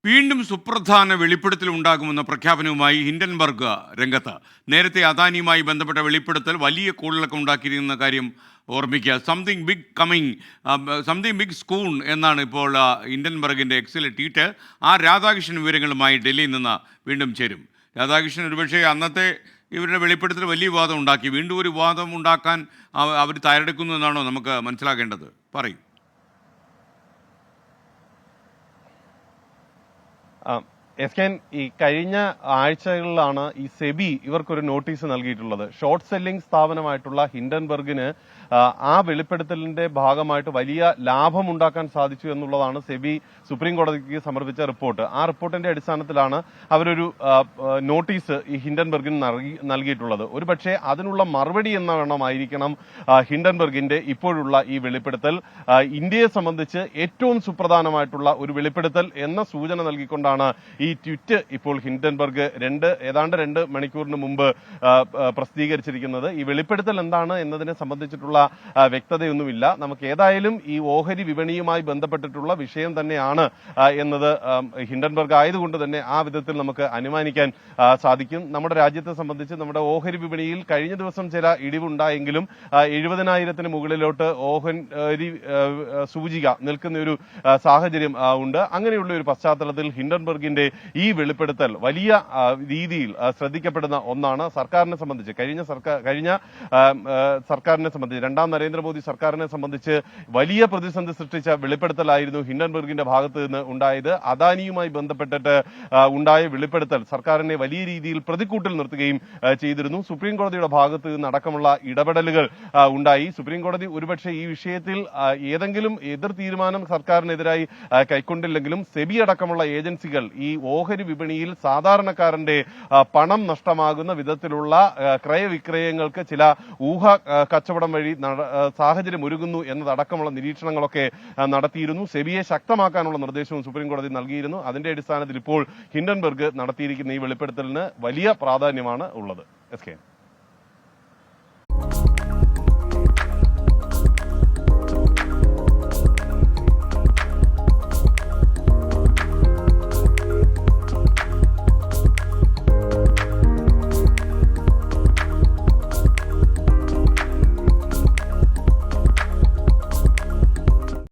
വീണ്ടും സുപ്രധാന വെളിപ്പെടുത്തൽ ഉണ്ടാകുമെന്ന പ്രഖ്യാപനവുമായി ഹിൻഡൻബർഗ് രംഗത്ത്. നേരത്തെ അദാനിയുമായി ബന്ധപ്പെട്ട വെളിപ്പെടുത്തൽ വലിയ കോളിളക്കം ഉണ്ടാക്കിയിരിക്കുന്ന കാര്യം ഓർമ്മിക്കുക. സംതിങ് ബിഗ് സ്കൂൺ എന്നാണ് ഇപ്പോൾ ഹിൻഡൻബർഗിൻ്റെ എക്സിലെ ട്വീറ്റ്. രാധാകൃഷ്ണൻ വിവരങ്ങളുമായി ഡൽഹിയിൽ നിന്ന് വീണ്ടും ചേരും. രാധാകൃഷ്ണൻ, ഒരുപക്ഷെ അന്നത്തെ ഇവരുടെ വെളിപ്പെടുത്തൽ വലിയ വിവാദം ഉണ്ടാക്കി. വീണ്ടും ഒരു വിവാദം ഉണ്ടാക്കാൻ അവർ തയ്യാറെടുക്കുന്നു എന്നാണോ നമുക്ക് മനസ്സിലാക്കേണ്ടത്? പറയും. ഈ കഴിഞ്ഞ ആഴ്ചകളിലാണ് ഈ സെബി ഇവർക്കൊരു നോട്ടീസ് നൽകിയിട്ടുള്ളത്. ഷോർട്ട് സെല്ലിംഗ് സ്ഥാപനമായിട്ടുള്ള ഹിൻഡൻബർഗിന് ആ വെളിപ്പെടുത്തലിന്റെ ഭാഗമായിട്ട് വലിയ ലാഭമുണ്ടാക്കാൻ സാധിച്ചു എന്നുള്ളതാണ് സെബി സുപ്രീം കോടതിക്ക് സമർപ്പിച്ച റിപ്പോർട്ട്. ആ റിപ്പോർട്ടിന്റെ അടിസ്ഥാനത്തിലാണ് അവരൊരു നോട്ടീസ് ഈ ഹിൻഡൻബർഗിന് നൽകിയിട്ടുള്ളത്. ഒരുപക്ഷെ അതിനുള്ള മറുപടി എന്ന വണ്ണമായിരിക്കണം ഹിൻഡൻബർഗിന്റെ ഇപ്പോഴുള്ള ഈ വെളിപ്പെടുത്തൽ. ഇന്ത്യയെ സംബന്ധിച്ച് ഏറ്റവും സുപ്രധാനമായിട്ടുള്ള ഒരു വെളിപ്പെടുത്തൽ എന്ന സൂചന നൽകിക്കൊണ്ടാണ് ഈ ട്വീറ്റ് ഇപ്പോൾ ഹിൻഡൻബർഗ് ഏതാണ്ട് 2 മണിക്കൂറിന് മുമ്പ് പ്രസിദ്ധീകരിച്ചിരിക്കുന്നത്. ഈ വെളിപ്പെടുത്തൽ എന്താണ് എന്നതിനെ സംബന്ധിച്ചിട്ടുള്ള വ്യക്തതയൊന്നുമില്ല. നമുക്ക് ഏതായാലും ഈ ഓഹരി വിപണിയുമായി ബന്ധപ്പെട്ടിട്ടുള്ള വിഷയം തന്നെയാണ് എന്നത് ഹിൻഡൻബർഗ് ആയതുകൊണ്ട് തന്നെ ആ വിധത്തിൽ നമുക്ക് അനുമാനിക്കാൻ സാധിക്കും. നമ്മുടെ രാജ്യത്തെ സംബന്ധിച്ച് നമ്മുടെ ഓഹരി വിപണിയിൽ കഴിഞ്ഞ ദിവസം ചില ഇടിവുണ്ടായെങ്കിലും 70,000-ന് മുകളിലോട്ട് ഓഹരി സൂചിക നിൽക്കുന്ന ഒരു സാഹചര്യം ഉണ്ട്. അങ്ങനെയുള്ള ഒരു പശ്ചാത്തലത്തിൽ ഹിൻഡൻബർഗിന്റെ ഈ വെളിപ്പെടുത്തൽ വലിയ രീതിയിൽ ശ്രദ്ധിക്കപ്പെടുന്ന ഒന്നാണ്. സർക്കാരിനെ സംബന്ധിച്ച് കഴിഞ്ഞ സർക്കാരിനെ സംബന്ധിച്ച് രണ്ടാം നരേന്ദ്രമോദി സർക്കാരിനെ സംബന്ധിച്ച് വലിയ പ്രതിസന്ധി സൃഷ്ടിച്ച വെളിപ്പെടുത്തലായിരുന്നു ഹിൻഡൻബർഗിന്റെ ഭാഗത്ത് നിന്ന് ഉണ്ടായത്. അദാനിയുമായി ബന്ധപ്പെട്ടിട്ട് ഉണ്ടായ വെളിപ്പെടുത്തൽ സർക്കാരിനെ വലിയ രീതിയിൽ പ്രതിക്കൂട്ടിൽ നിർത്തുകയും ചെയ്തിരുന്നു. സുപ്രീം കോടതിയുടെ ഭാഗത്ത് നിന്നടക്കമുള്ള ഇടപെടലുകൾ ഉണ്ടായി. സുപ്രീം കോടതി ഒരുപക്ഷെ ഈ വിഷയത്തിൽ ഏതെങ്കിലും എതിർ തീരുമാനം സർക്കാരിനെതിരായി കൈക്കൊണ്ടില്ലെങ്കിലും സെബി അടക്കമുള്ള ഏജൻസികൾ ഈ ഓഹരി വിപണിയിൽ സാധാരണക്കാരന്റെ പണം നഷ്ടമാകുന്ന വിധത്തിലുള്ള ക്രയവിക്രയങ്ങൾക്ക് ചില കച്ചവടം വഴി സാഹചര്യം ഒരുങ്ങുന്നു എന്നതടക്കമുള്ള നിരീക്ഷണങ്ങളൊക്കെ നടത്തിയിരുന്നു. സെബിയെ ശക്തമാക്കാനുള്ള നിർദ്ദേശവും സുപ്രീം കോടതി നൽകിയിരുന്നു. അതിന്റെ അടിസ്ഥാനത്തിൽ ഇപ്പോൾ ഹിൻഡൻബർഗ് നടത്തിയിരിക്കുന്ന ഈ വെളിപ്പെടുത്തലിന് വലിയ പ്രാധാന്യമാണ് ഉള്ളത്. S K.